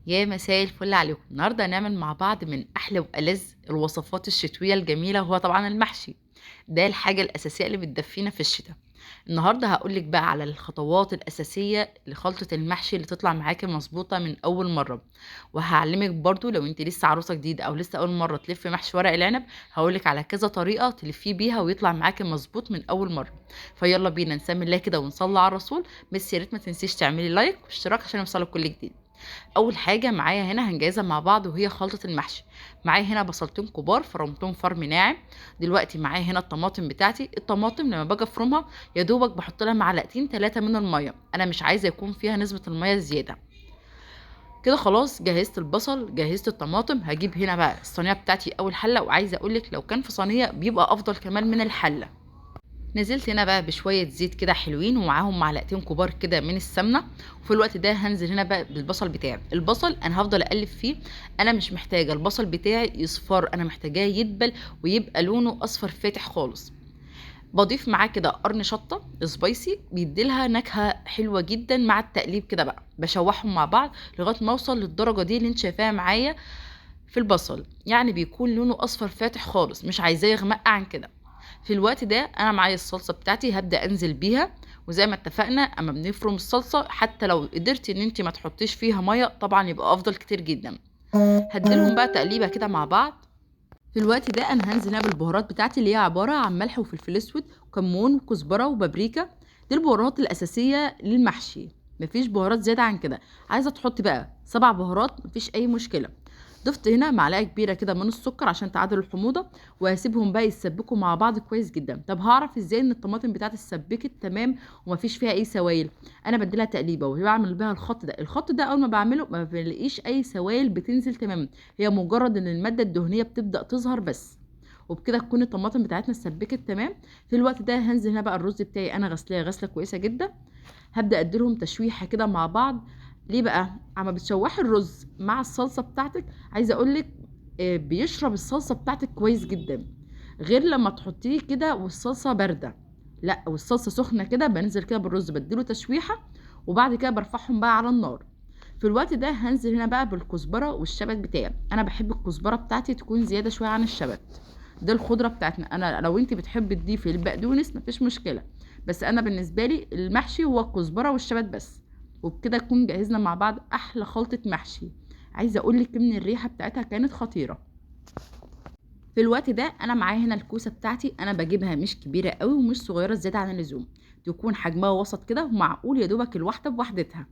يا مساء الفل عليكم. النهارده هنعمل مع بعض من احلى والذ الوصفات الشتويه الجميله، وهو طبعا المحشي. ده الحاجه الاساسيه اللي بتدفينا في الشتاء. النهارده هقولك بقى على الخطوات الاساسيه لخلطه المحشي اللي تطلع معاكي مظبوطه من اول مره. وهعلمك برضو لو انت لسه عروسه جديده او لسه اول مره تلفي محشي ورق العنب، هقولك على كذا طريقه تلفيه بيها ويطلع معاكي مظبوط من اول مره. فيلا بينا نسمي الله كده ونصلي على الرسول. بس يا ريت ما تنسيش تعملي لايك واشتراك عشان يوصلك كل جديد. اول حاجه معايا هنا هنجهزها مع بعض وهي خلطه المحشي. معايا هنا بصلتين كبار فرمتهم فرم ناعم. دلوقتي معايا هنا الطماطم بتاعتي. الطماطم لما باجي افرمها يا دوبك بحط لها معلقتين 3 من الميه، انا مش عايزه يكون فيها نسبه الميه زياده. كده خلاص جهزت البصل، جهزت الطماطم. هجيب هنا بقى الصينيه بتاعتي اول حله، وعايزه اقولك لو كان في صينيه بيبقى افضل كمان من الحله. نزلت هنا بقى بشوية زيت كده حلوين، ومعاهم معلقتين كبار كده من السمنة. وفي الوقت ده هنزل هنا بقى بالبصل بتاعي. البصل انا هفضل اقلب فيه. انا مش محتاجة البصل بتاعي يصفر، انا محتاجاه يدبل ويبقى لونه اصفر فاتح خالص. بضيف معاه كده قرن شطة سبايسي بيديلها نكهة حلوة جدا. مع التقليب كده بقى بشوحهم مع بعض لغاية ما اوصل للدرجة دي اللي انت شايفاها معايا في البصل، يعني بيكون لونه اصفر فاتح خالص، مش عايزاه يغمق عن كده. في الوقت ده انا معايا الصلصه بتاعتي هبدا انزل بيها. وزي ما اتفقنا اما بنفرم الصلصه، حتى لو قدرتي ان انت ما تحطيش فيها ميه طبعا يبقى افضل كتير جدا. هديلهم بقى تقليبه كده مع بعض. في الوقت ده انا هنزل هنا بالبهارات بتاعتي اللي هي عباره عن ملح وفلفل اسود وكمون وكزبره وبابريكا. دي البهارات الاساسيه للمحشي، مفيش بهارات زياده عن كده. عايزه تحطي بقى 7 بهارات مفيش اي مشكله. ضفت هنا معلقه كبيره كده من السكر عشان تعادل الحموضه. وهسيبهم بقى يتسبكوا مع بعض كويس جدا. طب هعرف ازاي ان الطماطم بتاعتي اتسبكت تمام ومفيش فيها اي سوائل؟ انا بديلها تقليبه وبعمل بيها الخط ده اول ما بعمله ما بلاقيش اي سوائل بتنزل تماما. هي مجرد ان الماده الدهنيه بتبدا تظهر بس. وبكده تكون الطماطم بتاعتنا اتسبكت تمام. في الوقت ده هنزل هنا بقى الرز بتاعي، انا غسلاه غسله كويسه جدا. هبدا اديلهم تشويحه كده مع بعض. ليه بقى؟ اما بتشوحي الرز مع الصلصه بتاعتك، عايزه اقولك بيشرب الصلصه بتاعتك كويس جدا. غير لما تحطيه كده والصلصه بارده. لا، والصلصه سخنه كده بنزل كده بالرز بديله تشويحه. وبعد كده برفعهم بقى على النار. في الوقت ده هنزل هنا بقى بالكزبره والشبت بتاعي. انا بحب الكزبره بتاعتي تكون زياده شويه عن الشبت. ده الخضره بتاعتنا. انا لو انت بتحبي تضيفي البقدونس مفيش مشكله. بس انا بالنسبه لي المحشي هو الكزبره والشبت بس. وبكده نكون جهزنا مع بعض احلى خلطه محشي. عايزه اقول لك ان الريحه بتاعتها كانت خطيره. في الوقت ده انا معايا هنا الكوسه بتاعتي. انا بجيبها مش كبيره قوي ومش صغيره زياده عن اللزوم. تكون حجمها وسط كده ومعقول، يا دوبك الواحده بوحدتها.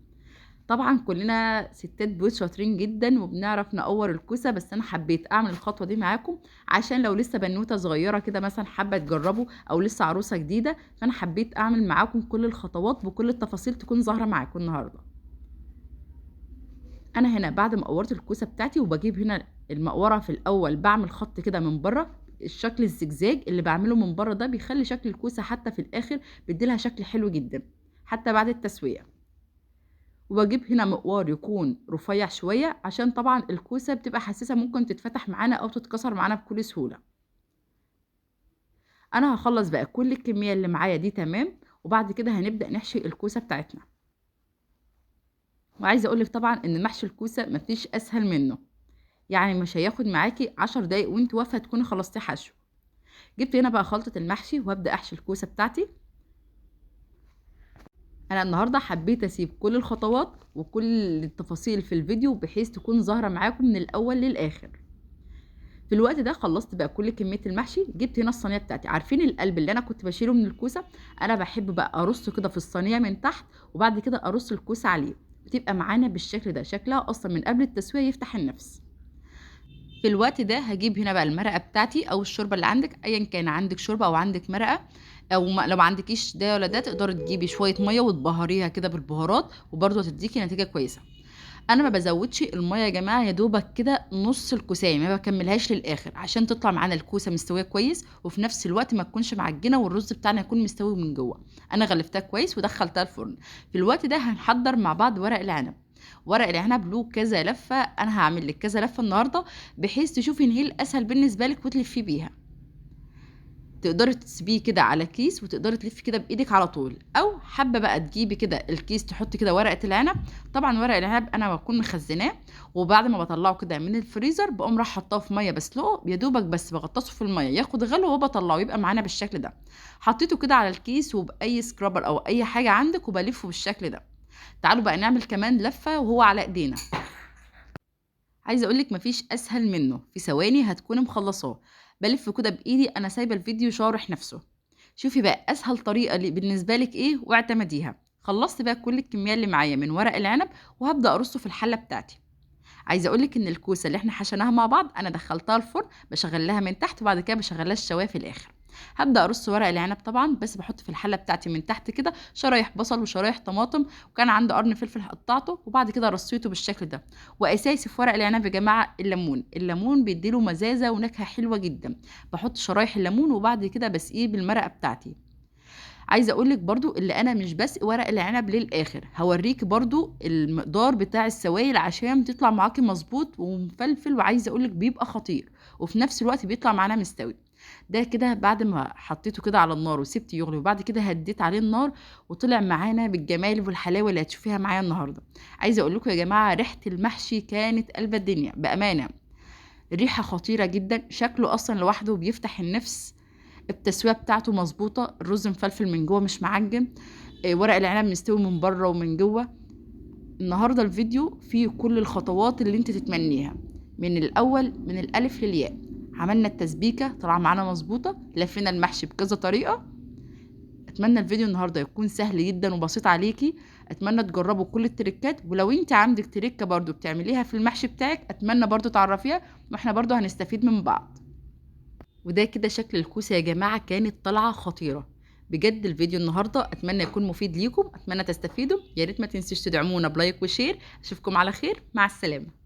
طبعا كلنا ستات بيوت شاطرين جدا وبنعرف نقور الكوسه، بس انا حبيت اعمل الخطوه دي معاكم عشان لو لسه بنوته صغيره كده مثلا حابه تجربوا، او لسه عروسه جديده. فانا حبيت اعمل معاكم كل الخطوات بكل التفاصيل تكون ظاهره معاكم النهارده. انا هنا بعد ما قورت الكوسه بتاعتي، وبجيب هنا المقوره في الاول بعمل خط كده من بره. الشكل الزجزاج اللي بعمله من بره ده بيخلي شكل الكوسه حتى في الاخر بيديلها شكل حلو جدا حتى بعد التسويه. وبجيب هنا مقوار يكون رفيع شوية عشان طبعا الكوسة بتبقى حساسة ممكن تتفتح معانا او تتكسر معانا بكل سهولة. انا هخلص بقى كل الكمية اللي معايا دي تمام. وبعد كده هنبدأ نحشي الكوسة بتاعتنا. وعايزة اقولك طبعا ان محشي الكوسة مفيش اسهل منه. يعني مش هياخد معاكي 10 دقايق وانت واقفة تكوني خلصتي حشو. جبت هنا بقى خلطة المحشي وهبدأ احشي الكوسة بتاعتي. انا النهاردة حبيت اسيب كل الخطوات وكل التفاصيل في الفيديو بحيث تكون ظاهرة معاكم من الاول للاخر. في الوقت ده خلصت بقى كل كميه المحشي. جبت هنا الصينيه بتاعتي. عارفين القلب اللي انا كنت بشيله من الكوسه؟ انا بحب بقى ارصه كده في الصينيه من تحت، وبعد كده ارص الكوسه عليه. بتبقى معانا بالشكل ده. شكلها اصلا من قبل التسويه يفتح النفس. في الوقت ده هجيب هنا بقى المرقه بتاعتي او الشوربه اللي عندك، ايا كان عندك شوربه او عندك مرقه. او لو ما عندكيش ده ولا ده تقدري تجيبي شويه ميه وتبهريها كده بالبهارات وبرده هتديكي نتيجه كويسه. انا ما بزودش الميه يا جماعه، يا دوبك كده نص الكوسايه، ما بكملهاش للاخر عشان تطلع معانا الكوسه مستويه كويس وفي نفس الوقت ما تكونش معجنه والرز بتاعنا يكون مستوي من جوه. انا غلفتها كويس ودخلتها الفرن. في الوقت ده هنحضر مع بعض ورق العنب. ورق العنب له كذا لفه، انا هعمل لك كذا لفه النهارده بحيث تشوفي ان ايه الاسهل بالنسبه لك وتلفي بيها. تقدري تسيبيه كده على كيس وتقدري تلفي كده بايدك على طول، او حابه بقى تجيبي كده الكيس تحطي كده ورقه العنب. طبعا ورق العنب انا بكون مخزناه، وبعد ما بطلعه كده من الفريزر بقوم راح حطاه في ميه بسلقه يا دوبك، بس بغطسه في الميه ياخد غلو وبطلعه يبقى معانا بالشكل ده. حطيته كده على الكيس وباي سكرابر او اي حاجه عندك وبلفه بالشكل ده. تعالوا بقى نعمل كمان لفه وهو على ايدينا. عايزه اقول لك مفيش اسهل منه، في ثواني هتكوني مخلصاه. بلف كده بايدي، انا سايبه الفيديو شارح نفسه. شوفي بقى اسهل طريقه اللي بالنسبه لك ايه واعتمديها. خلصت بقى كل الكميه اللي معايا من ورق العنب، وهبدا ارصه في الحله بتاعتي. عايزه اقول لك ان الكوسه اللي احنا حشيناها مع بعض انا دخلتها الفرن، بشغل لها من تحت وبعد كده بشغل لها الشوايه في الاخر. هبدا ارص ورق العنب طبعا، بس بحط في الحله بتاعتي من تحت كده شرايح بصل وشرايح طماطم، وكان عندي قرن فلفل قطعته وبعد كده رصيته بالشكل ده. واساسي في ورق العنب يا جماعه الليمون، الليمون بيديله مزازه ونكهه حلوه جدا. بحط شرايح الليمون وبعد كده بسقيه بالمرقه بتاعتي. عايزه اقول لك برضو اللي انا مش بسقي ورق العنب للاخر، هوريكي برضو المقدار بتاع السوائل عشان تطلع معاكي مظبوط ومفلفل، وعايزه اقول لك بيبقى خطير وفي نفس الوقت بيطلع معانا مستوي. ده كده بعد ما حطيته كده على النار وسبت يغلي، وبعد كده هديت عليه النار وطلع معانا بالجمال والحلاوه اللي هتشوفيها معايا النهارده. عايزه اقول لكم يا جماعه ريحه المحشي كانت قلب الدنيا بامانه. الريحه خطيره جدا، شكله اصلا لوحده بيفتح النفس. التسويه بتاعته مظبوطه، الرز مفلفل من جوه مش معجن، ورق العنب مستوي من بره ومن جوه. النهارده الفيديو فيه كل الخطوات اللي انت تتمنيها، من الاول من الالف للياء. عملنا التسبيكه طلع معانا مظبوطه، لفينا المحشي بكذا طريقه. اتمنى الفيديو النهارده يكون سهل جدا وبسيط عليكي. اتمنى تجربوا كل التريكات، ولو انت عندك تريكه برضو بتعمليها في المحشي بتاعك اتمنى برضو تعرفيها، واحنا برضو هنستفيد من بعض. وده كده شكل الكوسه يا جماعه، كانت طالعه خطيره بجد. الفيديو النهارده اتمنى يكون مفيد ليكم، اتمنى تستفيدوا. يا ريت ما تنسوش تدعمونا بلايك وشير. اشوفكم على خير، مع السلامه.